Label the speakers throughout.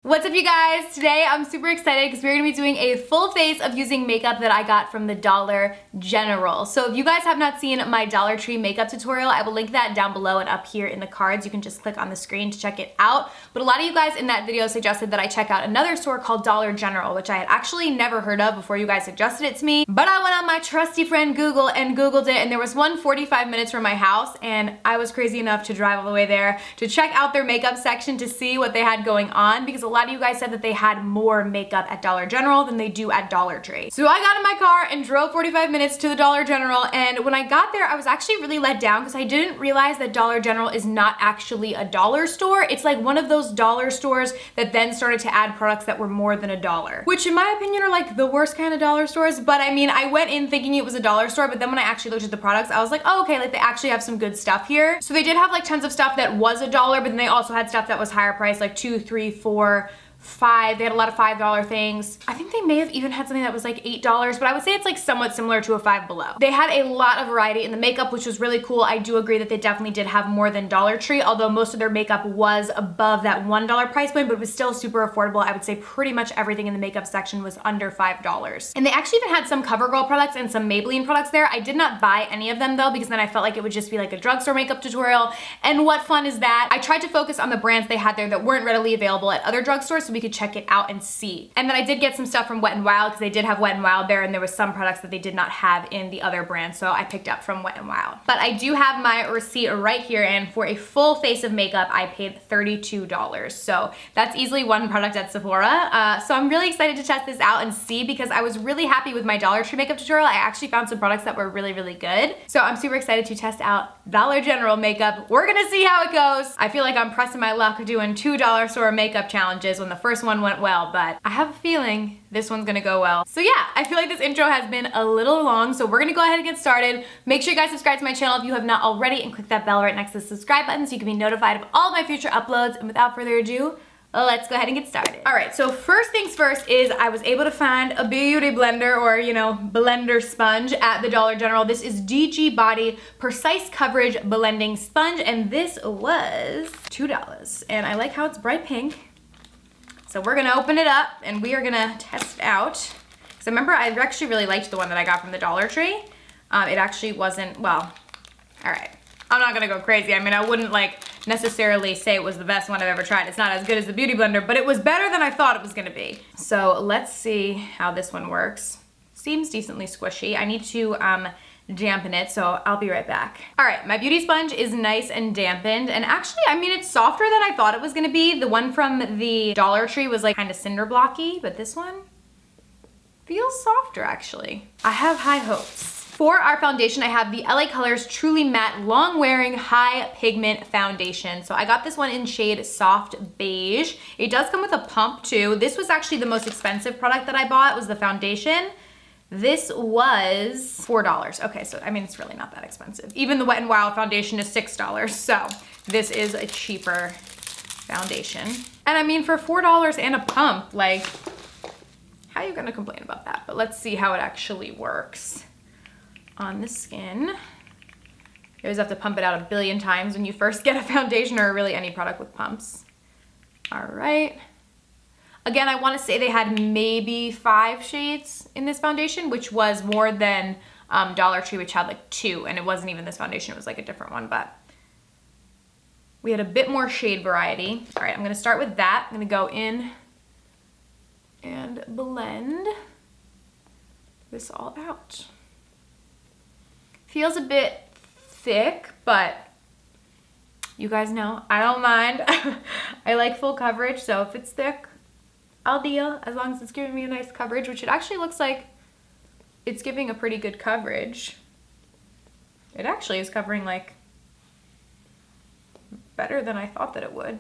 Speaker 1: What's up, you guys? Today I'm super excited because we're gonna be doing a full face of using makeup that I got from the Dollar General. So if you guys have not seen my Dollar Tree makeup tutorial, I will link that down below and up here in the cards. You can just click on the screen to check it out. But a lot of you guys in that video suggested that I check out another store called Dollar General, which I had actually never heard of before you guys suggested it to me. But I went on my trusty friend Google and Googled it, and there was one 45 minutes from my house, and I was crazy enough to drive all the way there to check out their makeup section to see what they had going on, because a lot of you guys said that they had more makeup at Dollar General than they do at Dollar Tree. So I got in my car and drove 45 minutes to the Dollar General, and when I got there, I was actually really let down because I didn't realize that Dollar General is not actually a dollar store. It's like one of those dollar stores that then started to add products that were more than $1, which in my opinion are like the worst kind of dollar stores. But I mean, I went in thinking it was a dollar store, but then when I actually looked at the products, I was like, oh, okay, like they actually have some good stuff here. So they did have like tons of stuff that was $1, but then they also had stuff that was higher priced, like $2, $3, $4, $5. They had a lot of $5 things. I think they may have even had something that was like $8, but I would say it's like somewhat similar to a Five Below. They had a lot of variety in the makeup, which was really cool. I do agree that they definitely did have more than Dollar Tree, although most of their makeup was above that $1 price point, but it was still super affordable. I would say pretty much everything in the makeup section was under $5. And they actually even had some CoverGirl products and some Maybelline products there. I did not buy any of them though, because then I felt like it would just be like a drugstore makeup tutorial. And what fun is that? I tried to focus on the brands they had there that weren't readily available at other drugstores so we could check it out and see. And then I did get some stuff from Wet n Wild because they did have Wet n Wild there, and there was some products that they did not have in the other brand, so I picked up from Wet n Wild. But I do have my receipt right here, and for a full face of makeup, I paid $32. So that's easily one product at Sephora. So I'm really excited to test this out and see, because I was really happy with my Dollar Tree makeup tutorial. I actually found some products that were really, really good. So I'm super excited to test out Dollar General makeup. We're gonna see how it goes. I feel like I'm pressing my luck doing $2 store makeup challenges when the first one went well, but I have a feeling this one's gonna go well. So yeah, I feel like this intro has been a little long, so we're gonna go ahead and get started. Make sure you guys subscribe to my channel if you have not already, and click that bell right next to the subscribe button so you can be notified of all of my future uploads. And without further ado, let's go ahead and get started. All right, so first things first is I was able to find a beauty blender, or blender sponge at the Dollar General. This is DG Body Precise Coverage Blending Sponge, and this was $2. And I like how it's bright pink. So we're gonna open it up and we are gonna test it out. Because I remember I actually really liked the one that I got from the Dollar Tree. It actually wasn't, well, all right. I'm not gonna go crazy. I mean, I wouldn't like necessarily say it was the best one I've ever tried. It's not as good as the Beauty Blender, but it was better than I thought it was gonna be. So let's see how this one works. Seems decently squishy. I need to dampen it, so I'll be right back. All right, my beauty sponge is nice and dampened, and actually, I mean, it's softer than I thought it was gonna be. The one from the Dollar Tree was like kind of cinder blocky, but this one feels softer actually. I have high hopes. For our foundation, I have the LA Colors Truly Matte Long Wearing High Pigment Foundation. So I got this one in shade Soft Beige. It does come with a pump too. This was actually the most expensive product that I bought, was the foundation. This was $4. Okay, so I mean, it's really not that expensive. Even the Wet n Wild foundation is $6, so this is a cheaper foundation. And I mean, for $4 and a pump, like, how are you gonna complain about that? But let's see how it actually works on the skin. You always have to pump it out a billion times when you first get a foundation, or really any product with pumps. All right. Again, I want to say they had maybe 5 shades in this foundation, which was more than Dollar Tree, which had like 2, and it wasn't even this foundation, it was like a different one, but we had a bit more shade variety. All right, I'm gonna start with that. I'm gonna go in and blend this all out. Feels a bit thick, but you guys know I don't mind. I like full coverage, so if it's thick, I'll deal, as long as it's giving me a nice coverage, which it actually looks like it's giving a pretty good coverage. It actually is covering like better than I thought that it would.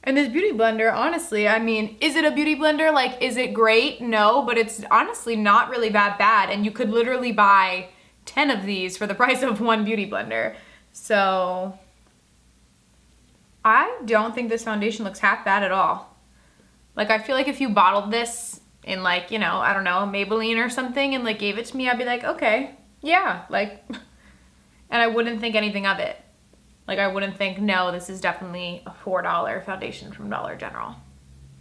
Speaker 1: And this beauty blender, honestly, I mean, is it a beauty blender? Like, is it great? No, but it's honestly not really that bad. And you could literally buy 10 of these for the price of one beauty blender. So I don't think this foundation looks half bad at all. Like, I feel like if you bottled this in like, I don't know, Maybelline or something, and like gave it to me, I'd be like, okay, yeah, like, and I wouldn't think anything of it. Like I wouldn't think, no, this is definitely a $4 foundation from Dollar General.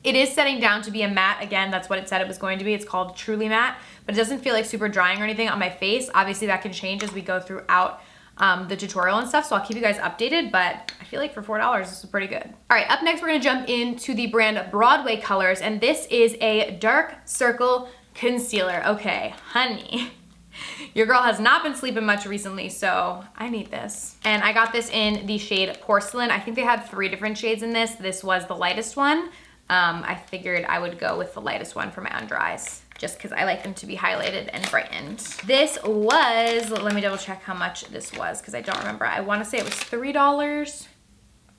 Speaker 1: It is setting down to be a matte. Again, that's what it said it was going to be. It's called Truly Matte, but it doesn't feel like super drying or anything on my face. Obviously that can change as we go throughout the tutorial and stuff, so I'll keep you guys updated, but I feel like for $4, this is pretty good. All right, up next, we're gonna jump into the brand Broadway Colors, and this is a dark circle concealer. Okay, honey. Your girl has not been sleeping much recently, so I need this. And I got this in the shade Porcelain. I think they had 3 different shades in this. This was the lightest one. I figured I would go with the lightest one for my under eyes, just because I like them to be highlighted and brightened. This was, let me double check how much this was, because I don't remember. I want to say it was $3.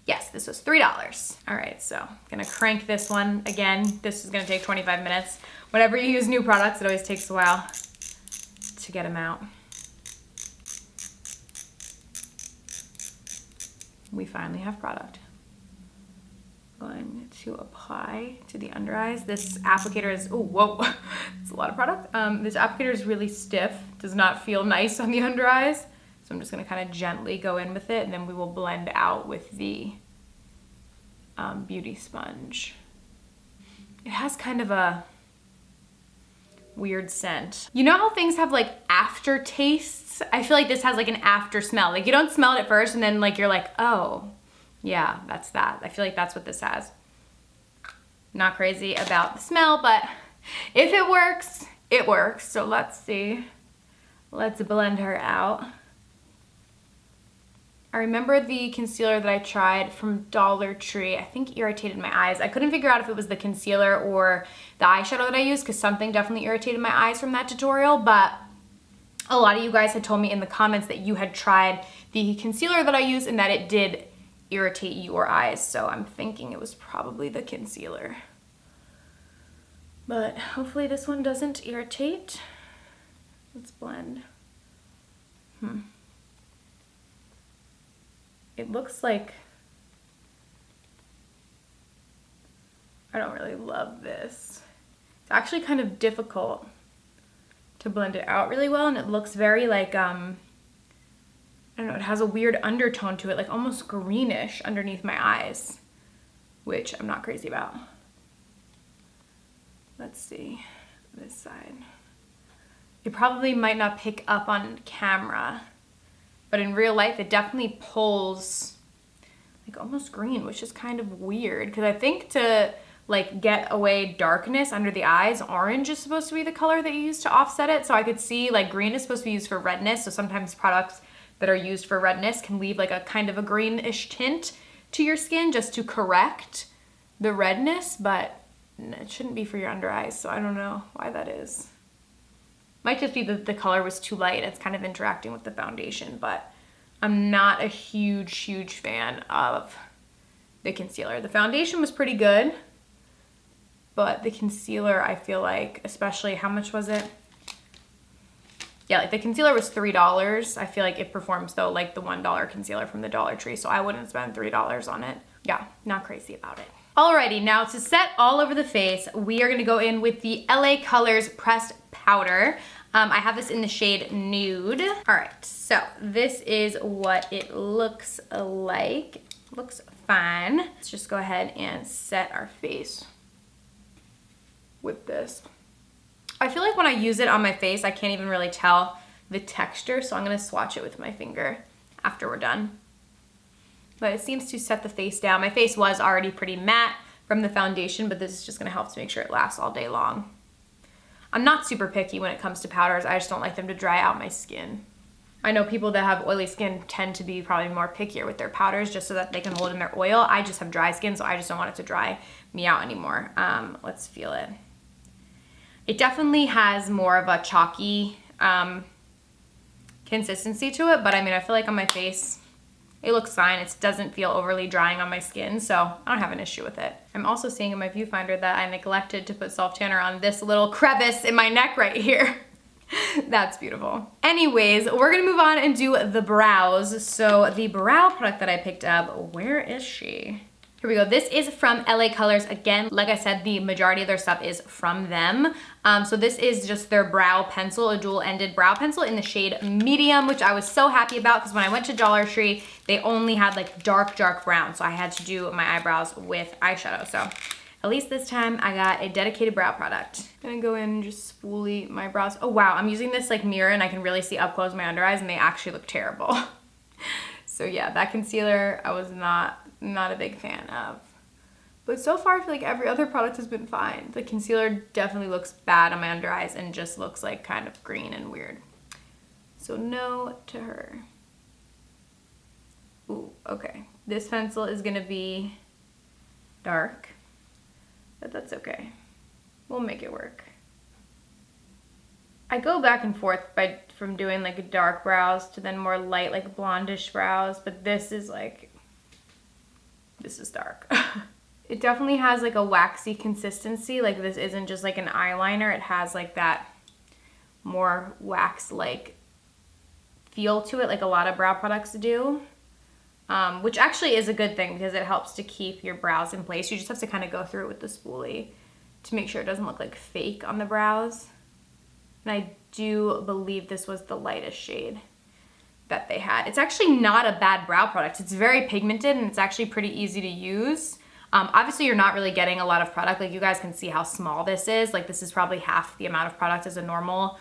Speaker 1: Yes, this was $3. All right, so I'm gonna crank this one. Again, this is gonna take 25 minutes. Whenever you use new products, it always takes a while to get them out. We finally have product. Going to apply to the under eyes. This applicator is, oh, whoa, it's a lot of product. This applicator is really stiff, does not feel nice on the under eyes. So I'm just gonna kind of gently go in with it, and then we will blend out with the beauty sponge. It has kind of a weird scent. You know how things have like aftertastes? I feel like this has like an after smell. Like you don't smell it at first, and then like you're like, oh, yeah, that's that. I feel like that's what this has. Not crazy about the smell, but if it works, it works. So let's see. Let's blend her out. I remember the concealer that I tried from Dollar Tree, I think irritated my eyes. I couldn't figure out if it was the concealer or the eyeshadow that I used, because something definitely irritated my eyes from that tutorial, but a lot of you guys had told me in the comments that you had tried the concealer that I used and that it did irritate your eyes, so I'm thinking it was probably the concealer. But hopefully this one doesn't irritate. Let's blend. It looks like, I don't really love this. It's actually kind of difficult to blend it out really well, and it looks very like, I don't know, it has a weird undertone to it, like almost greenish underneath my eyes, which I'm not crazy about. Let's see, this side. It probably might not pick up on camera, but in real life it definitely pulls like almost green, which is kind of weird, because I think to like get away darkness under the eyes, orange is supposed to be the color that you use to offset it. So I could see like green is supposed to be used for redness, so sometimes products that are used for redness can leave like a kind of a greenish tint to your skin just to correct the redness, but it shouldn't be for your under eyes, so I don't know why that is. Might just be that the color was too light. It's kind of interacting with the foundation, but I'm not a huge fan of the concealer. The foundation was pretty good, but the concealer, I feel like, especially, how much was it? Yeah, like the concealer was $3. I feel like it performs though like the $1 concealer from the Dollar Tree, so I wouldn't spend $3 on it. Yeah, not crazy about it. Alrighty, now to set all over the face, we are gonna go in with the LA Colors Pressed Powder. I have this in the shade Nude. All right, so this is what it looks like. Looks fine. Let's just go ahead and set our face with this. I feel like when I use it on my face, I can't even really tell the texture, so I'm gonna swatch it with my finger after we're done. But it seems to set the face down. My face was already pretty matte from the foundation, but this is just gonna help to make sure it lasts all day long. I'm not super picky when it comes to powders. I just don't like them to dry out my skin. I know people that have oily skin tend to be probably more pickier with their powders just so that they can hold in their oil. I just have dry skin, so I just don't want it to dry me out anymore. Let's feel it. It definitely has more of a chalky consistency to it, but I mean, I feel like on my face, it looks fine. It doesn't feel overly drying on my skin, so I don't have an issue with it. I'm also seeing in my viewfinder that I neglected to put self-tanner on this little crevice in my neck right here. That's beautiful. Anyways, we're gonna move on and do the brows. So the brow product that I picked up, where is she? Here we go. This is from LA Colors. Again, like I said, the majority of their stuff is from them. So this is just their brow pencil, a dual-ended brow pencil in the shade medium, which I was so happy about because when I went to Dollar Tree, they only had like dark brown. So I had to do my eyebrows with eyeshadow. So at least this time I got a dedicated brow product. I'm gonna go in and just spoolie my brows. Oh wow, I'm using this like mirror and I can really see up close my under eyes and they actually look terrible. So yeah, that concealer I was not a big fan of. But so far I feel like every other product has been fine. The concealer definitely looks bad on my under eyes and just looks like kind of green and weird. So no to her. Ooh, okay. This pencil is gonna be dark, but that's okay. We'll make it work. I go back and forth from doing like dark brows to then more light like blondish brows, but this is dark. It definitely has like a waxy consistency. Like this isn't just like an eyeliner. It has like that more wax-like feel to it, like a lot of brow products do. Which actually is a good thing because it helps to keep your brows in place. You just have to kind of go through it with the spoolie to make sure it doesn't look like fake on the brows. And I do believe this was the lightest shade that they had. It's actually not a bad brow product. It's very pigmented and it's actually pretty easy to use. Obviously you're not really getting a lot of product. Like you guys can see how small this is. Like this is probably half the amount of product as a normal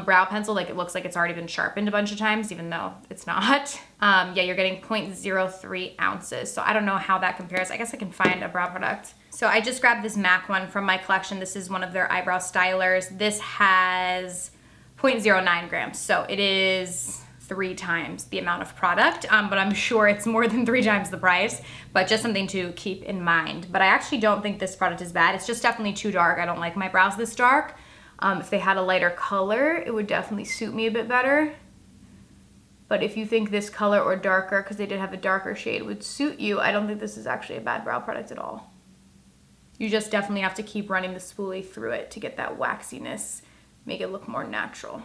Speaker 1: brow pencil. Like it looks like it's already been sharpened a bunch of times, even though it's not. Yeah, you're getting 0.03 ounces. So I don't know how that compares. I guess I can find a brow product. So I just grabbed this MAC one from my collection. This is one of their eyebrow stylers. This has 0.09 grams. So it is 3 times the amount of product, but I'm sure it's more than 3 times the price, but just something to keep in mind. But I actually don't think this product is bad. It's just definitely too dark. I don't like my brows this dark. If they had a lighter color, it would definitely suit me a bit better. But if you think this color or darker, because they did have a darker shade, would suit you, I don't think this is actually a bad brow product at all. You just definitely have to keep running the spoolie through it to get that waxiness, make it look more natural.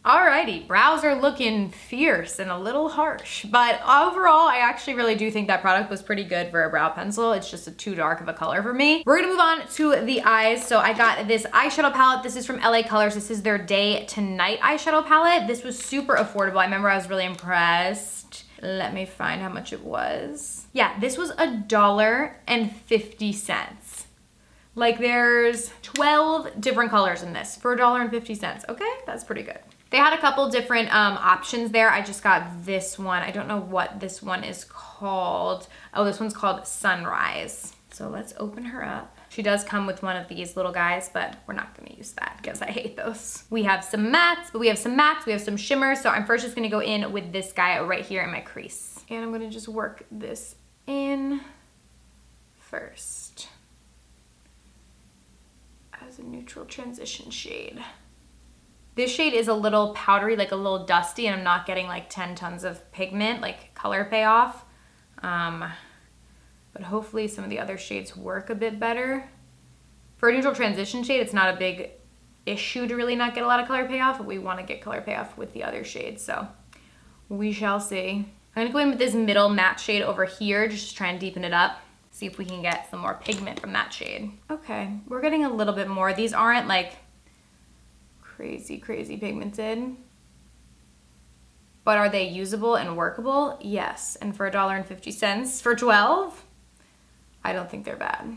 Speaker 1: Alrighty, brows are looking fierce and a little harsh, but overall, I actually really do think that product was pretty good for a brow pencil. It's just too dark of a color for me. We're gonna move on to the eyes. So I got this eyeshadow palette. This is from LA Colors. This is their Day to Night eyeshadow palette. This was super affordable. I remember I was really impressed. Let me find how much it was. Yeah, this was $1.50. Like there's 12 different colors in this for $1.50. Okay, that's pretty good. They had a couple different options there. I just got this one. I don't know what this one is called. Oh, this one's called Sunrise. So let's open her up. She does come with one of these little guys, but we're not gonna use that because I hate those. We have some mattes, we have some shimmers. So I'm first just gonna go in with this guy right here in my crease. And I'm gonna just work this in first as a neutral transition shade. This shade is a little powdery, like a little dusty, and I'm not getting like 10 tons of pigment, like color payoff. But hopefully some of the other shades work a bit better. For a neutral transition shade, it's not a big issue to really not get a lot of color payoff, but we want to get color payoff with the other shades, so we shall see. I'm gonna go in with this middle matte shade over here, just to try and deepen it up. See if we can get some more pigment from that shade. Okay, we're getting a little bit more. These aren't like crazy pigmented, but are they usable and workable? Yes. And for $1.50 for 12, I don't think they're bad.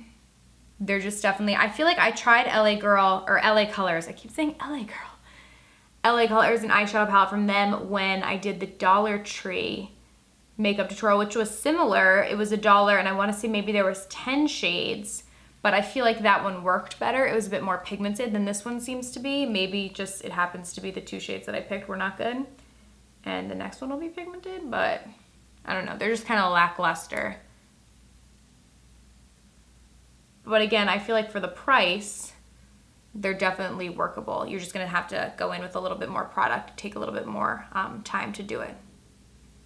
Speaker 1: They're just definitely, I feel like I tried LA Girl or LA Colors. I keep saying LA Girl. LA Colors, an eyeshadow palette from them when I did the Dollar Tree makeup tutorial, which was similar. It was $1 and I want to say maybe there was 10 shades. But I feel like that one worked better. It was a bit more pigmented than this one seems to be. Maybe just it happens to be the 2 shades that I picked were not good. And the next one will be pigmented, but I don't know. They're just kind of lackluster. But again, I feel like for the price, they're definitely workable. You're just gonna have to go in with a little bit more product, take a little bit more time to do it.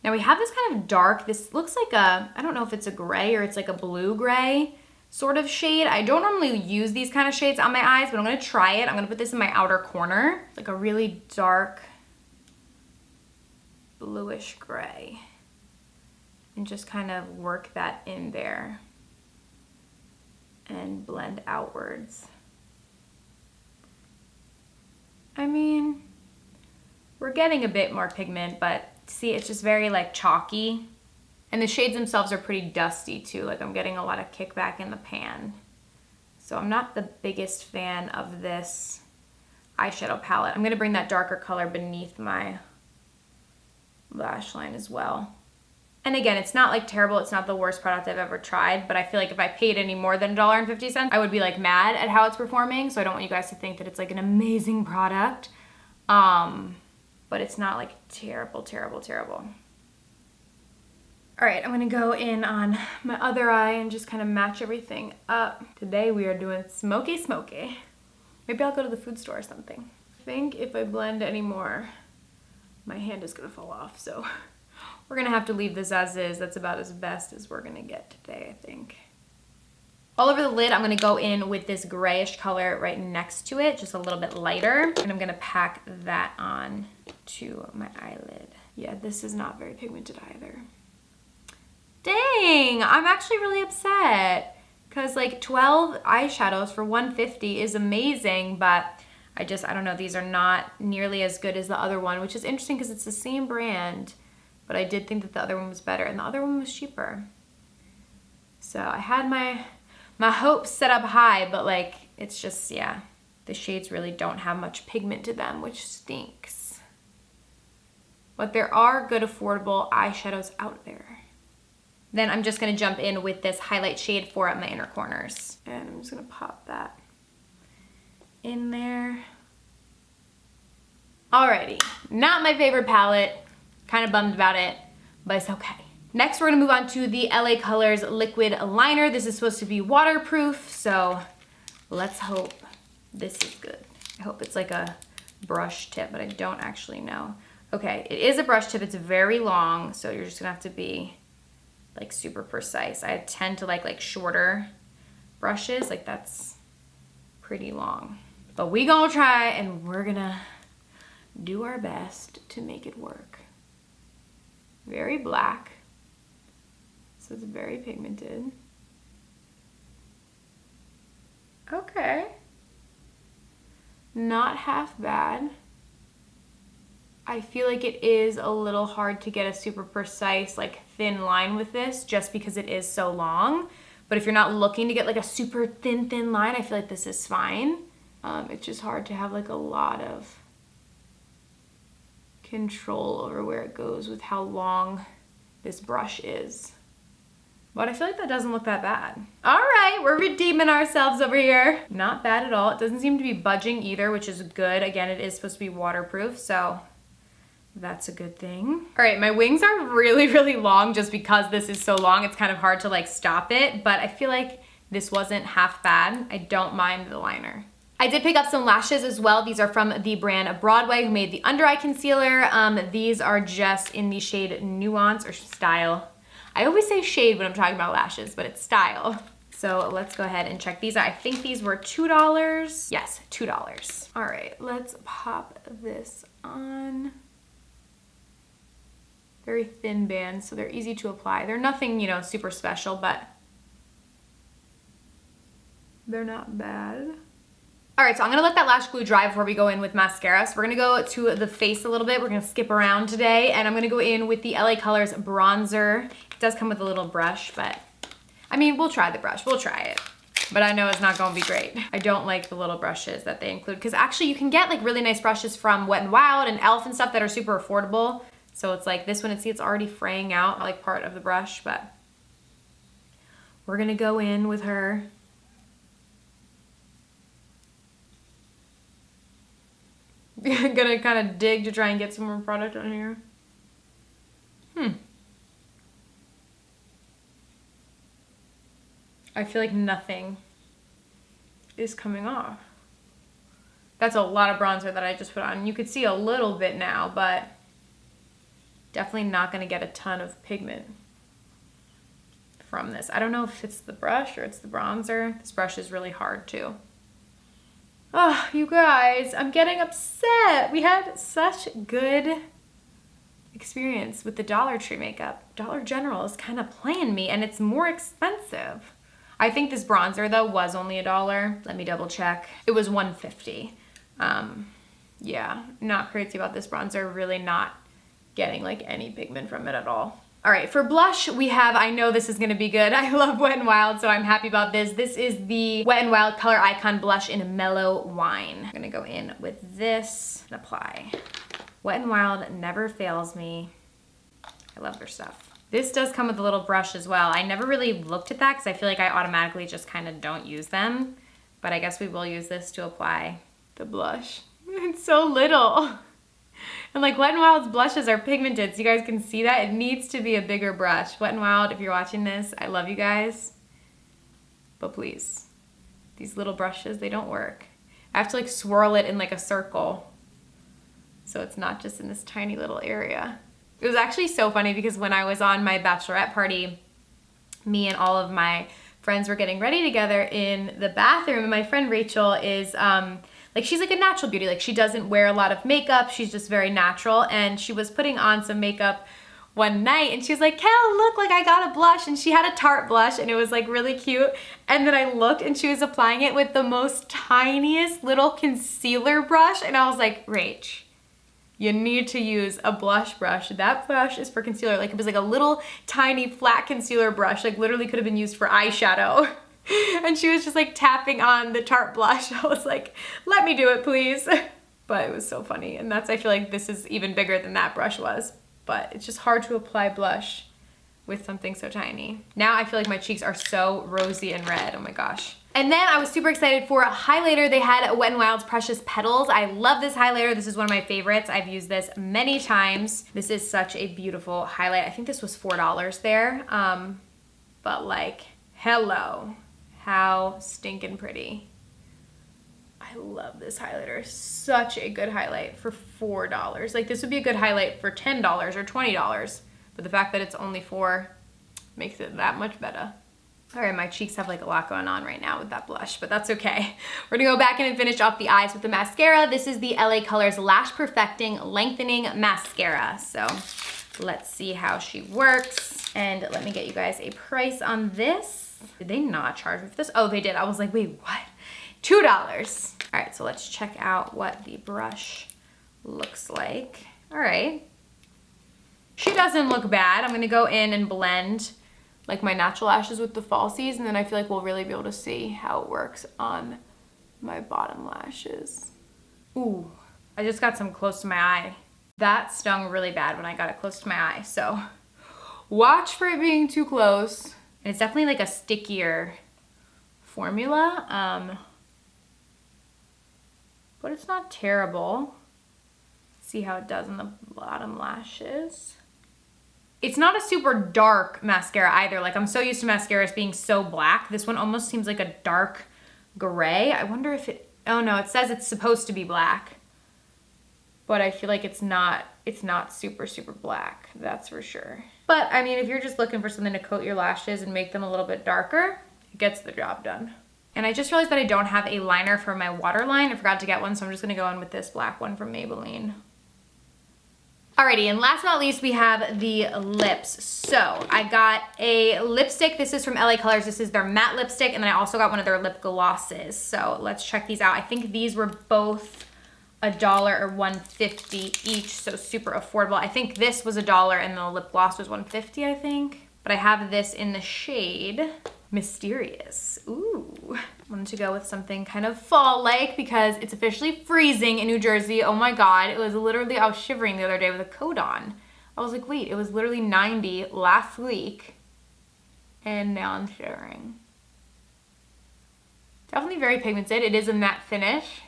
Speaker 1: Now we have this kind of dark, this looks like a, I don't know if it's a gray or it's like a blue gray sort of shade. I don't normally use these kind of shades on my eyes, but I'm gonna try it. I'm gonna put this in my outer corner, like a really dark bluish gray, and just kind of work that in there. and blend outwards. I mean, we're getting a bit more pigment, but see, it's just very like chalky. And the shades themselves are pretty dusty too. Like I'm getting a lot of kickback in the pan. So I'm not the biggest fan of this eyeshadow palette. I'm gonna bring that darker color beneath my lash line as well. And again, it's not like terrible, it's not the worst product I've ever tried, but I feel like if I paid any more than $1.50, I would be like mad at how it's performing. So I don't want you guys to think that it's like an amazing product. But it's not like terrible, terrible, terrible. All right, I'm gonna go in on my other eye and just kind of match everything up. Today we are doing smoky, smoky. Maybe I'll go to the food store or something. I think if I blend anymore, my hand is gonna fall off, so we're gonna have to leave this as is. That's about as best as we're gonna get today, I think. All over the lid, I'm gonna go in with this grayish color right next to it, just a little bit lighter. And I'm gonna pack that on to my eyelid. Yeah, this is not very pigmented either. Dang, I'm actually really upset. Cause like 12 eyeshadows for $1.50 is amazing, but I don't know, these are not nearly as good as the other one, which is interesting because it's the same brand, but I did think that the other one was better and the other one was cheaper. So I had my hopes set up high, but like, it's just, yeah, the shades really don't have much pigment to them, which stinks. But there are good affordable eyeshadows out there. Then I'm just gonna jump in with this highlight shade for my inner corners. And I'm just gonna pop that in there. Alrighty, not my favorite palette. Kind of bummed about it, but it's okay. Next, we're gonna move on to the LA Colors Liquid Liner. This is supposed to be waterproof, so let's hope this is good. I hope it's like a brush tip, but I don't actually know. Okay, it is a brush tip. It's very long, so you're just gonna have to be like super precise. I tend to like shorter brushes, like that's pretty long. But we gonna try and we're gonna do our best to make it work. Very black, so it's very pigmented. Okay, not half bad. I feel like it is a little hard to get a super precise, like thin line with this just because it is so long. But if you're not looking to get like a super thin line, I feel like this is fine. It's just hard to have like a lot of control over where it goes with how long this brush is. But I feel like that doesn't look that bad. All right, we're redeeming ourselves over here. Not bad at all. It doesn't seem to be budging either, which is good. Again, it is supposed to be waterproof, so that's a good thing. All right, my wings are really, really long just because this is so long. It's kind of hard to like stop it, but I feel like this wasn't half bad. I don't mind the liner. I did pick up some lashes as well. These are from the brand Broadway, who made the under eye concealer. These are just in the shade Nuance or Style. I always say shade when I'm talking about lashes, but it's Style. So let's go ahead and check these out. I think these were $2. Yes, $2. All right, let's pop this on. Very thin bands, so they're easy to apply. They're nothing, you know, super special, but they're not bad. All right, so I'm gonna let that lash glue dry before we go in with mascara. So we're gonna go to the face a little bit. We're gonna skip around today, and I'm gonna go in with the LA Colors bronzer. It does come with a little brush, but I mean, we'll try the brush, we'll try it. But I know it's not gonna be great. I don't like the little brushes that they include, because actually you can get like really nice brushes from Wet n Wild and e.l.f. and stuff that are super affordable. So it's like this one, see, it's already fraying out like part of the brush, but we're gonna go in with her. Gonna kind of dig to try and get some more product on here. I feel like nothing is coming off. That's a lot of bronzer that I just put on. You could see a little bit now, but definitely not gonna get a ton of pigment from this. I don't know if it's the brush or it's the bronzer. This brush is really hard too. Oh, you guys, I'm getting upset. We had such good experience with the Dollar Tree makeup. Dollar General is kind of playing me, and it's more expensive. I think this bronzer though was only $1. Let me double check. It was $1.50. Yeah, not crazy about this bronzer. Really not getting like any pigment from it at all. All right, for blush, we have, I know this is gonna be good. I love Wet n Wild, so I'm happy about this. This is the Wet n Wild Color Icon Blush in Mellow Wine. I'm gonna go in with this and apply. Wet n Wild never fails me. I love their stuff. This does come with a little brush as well. I never really looked at that because I feel like I automatically just kind of don't use them, but I guess we will use this to apply the blush. It's so little. And like Wet n Wild's blushes are pigmented, so you guys can see that. It needs to be a bigger brush. Wet n Wild, if you're watching this, I love you guys. But please, these little brushes, they don't work. I have to like swirl it in like a circle, so it's not just in this tiny little area. It was actually so funny because when I was on my bachelorette party, me and all of my friends were getting ready together in the bathroom, and my friend Rachel is like, she's like a natural beauty. Like, she doesn't wear a lot of makeup. She's just very natural. And she was putting on some makeup one night and she was like, Kel, look, like I got a blush. And she had a Tarte blush and it was like really cute. And then I looked and she was applying it with the most tiniest little concealer brush. And I was like, Rach, you need to use a blush brush. That brush is for concealer. Like, it was like a little tiny flat concealer brush. Like, literally could have been used for eyeshadow. And she was just like tapping on the Tarte blush. I was like, let me do it, please. But it was so funny. And that's, I feel like this is even bigger than that brush was. But it's just hard to apply blush with something so tiny. Now I feel like my cheeks are so rosy and red. Oh my gosh. And then I was super excited for a highlighter. They had Wet n Wild's Precious Petals. I love this highlighter. This is one of my favorites. I've used this many times. This is such a beautiful highlight. I think this was $4 there. But like, hello. How stinking pretty. I love this highlighter. Such a good highlight for $4. Like, this would be a good highlight for $10 or $20. But the fact that it's only $4 makes it that much better. All right, my cheeks have like a lot going on right now with that blush, but that's okay. We're gonna go back in and finish off the eyes with the mascara. This is the LA Colors Lash Perfecting Lengthening Mascara. So let's see how she works. And let me get you guys a price on this. Did they not charge me for this? Oh, they did. I was like, wait, what? $2. All right, so let's check out what the brush looks like. All right. She doesn't look bad. I'm gonna go in and blend like my natural lashes with the falsies, and then I feel like we'll really be able to see how it works on my bottom lashes. Ooh, I just got some close to my eye. That stung really bad when I got it close to my eye, so watch for it being too close. And it's definitely like a stickier formula, but it's not terrible. See how it does on the bottom lashes. It's not a super dark mascara either. Like, I'm so used to mascaras being so black. This one almost seems like a dark gray. I wonder if it, oh no, it says it's supposed to be black, but I feel like it's not super, super black, that's for sure. But I mean, if you're just looking for something to coat your lashes and make them a little bit darker, it gets the job done. And I just realized that I don't have a liner for my waterline. I forgot to get one, so I'm just gonna go in with this black one from Maybelline. Alrighty, and last but not least, we have the lips. So I got a lipstick. This is from LA Colors. This is their matte lipstick, and then I also got one of their lip glosses. So let's check these out. I think these were both $1 or $1.50 each, so super affordable. I think this was $1 and the lip gloss was $1.50, I think. But I have this in the shade Mysterious. Ooh. I wanted to go with something kind of fall-like because it's officially freezing in New Jersey. Oh my God, it was literally, I was shivering the other day with a coat on. I was like, wait, it was literally 90 last week and now I'm shivering. Definitely very pigmented. It is a matte finish.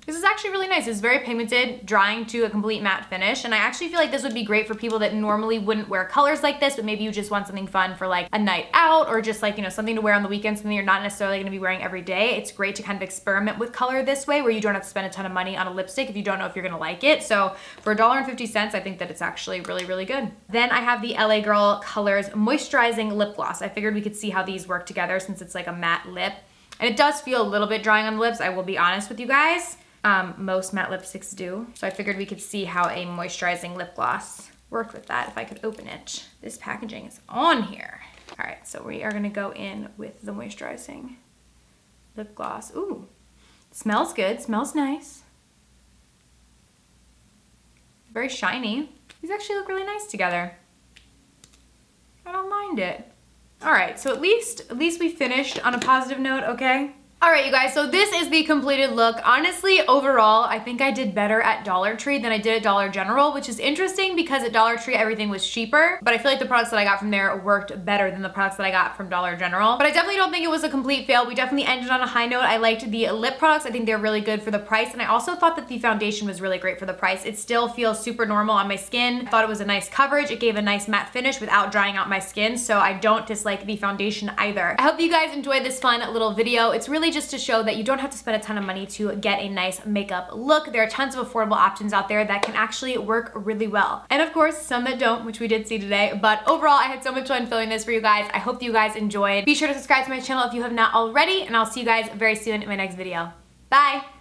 Speaker 1: This is actually really nice. It's very pigmented, drying to a complete matte finish. And I actually feel like this would be great for people that normally wouldn't wear colors like this, but maybe you just want something fun for like a night out or just like, you know, something to wear on the weekend, something you're not necessarily gonna be wearing every day. It's great to kind of experiment with color this way where you don't have to spend a ton of money on a lipstick if you don't know if you're gonna like it. So for $1.50, I think that it's actually really, really good. Then I have the LA Girl Colors Moisturizing Lip Gloss. I figured we could see how these work together since it's like a matte lip. And it does feel a little bit drying on the lips, I will be honest with you guys. Most matte lipsticks do. So I figured we could see how a moisturizing lip gloss worked with that if I could open it. This packaging is on here. All right, so we are gonna go in with the moisturizing lip gloss. Ooh, smells good, smells nice. Very shiny. These actually look really nice together. I don't mind it. All right, so at least we finished on a positive note, okay? All right, you guys, so this is the completed look. Honestly, overall, I think I did better at Dollar Tree than I did at Dollar General, which is interesting because at Dollar Tree, everything was cheaper, but I feel like the products that I got from there worked better than the products that I got from Dollar General. But I definitely don't think it was a complete fail. We definitely ended on a high note. I liked the lip products. I think they're really good for the price, and I also thought that the foundation was really great for the price. It still feels super normal on my skin. I thought it was a nice coverage. It gave a nice matte finish without drying out my skin, so I don't dislike the foundation either. I hope you guys enjoyed this fun little video. It's really just to show that you don't have to spend a ton of money to get a nice makeup look. There are tons of affordable options out there that can actually work really well. And of course, some that don't, which we did see today. But overall, I had so much fun filming this for you guys. I hope you guys enjoyed. Be sure to subscribe to my channel if you have not already, and I'll see you guys very soon in my next video. Bye!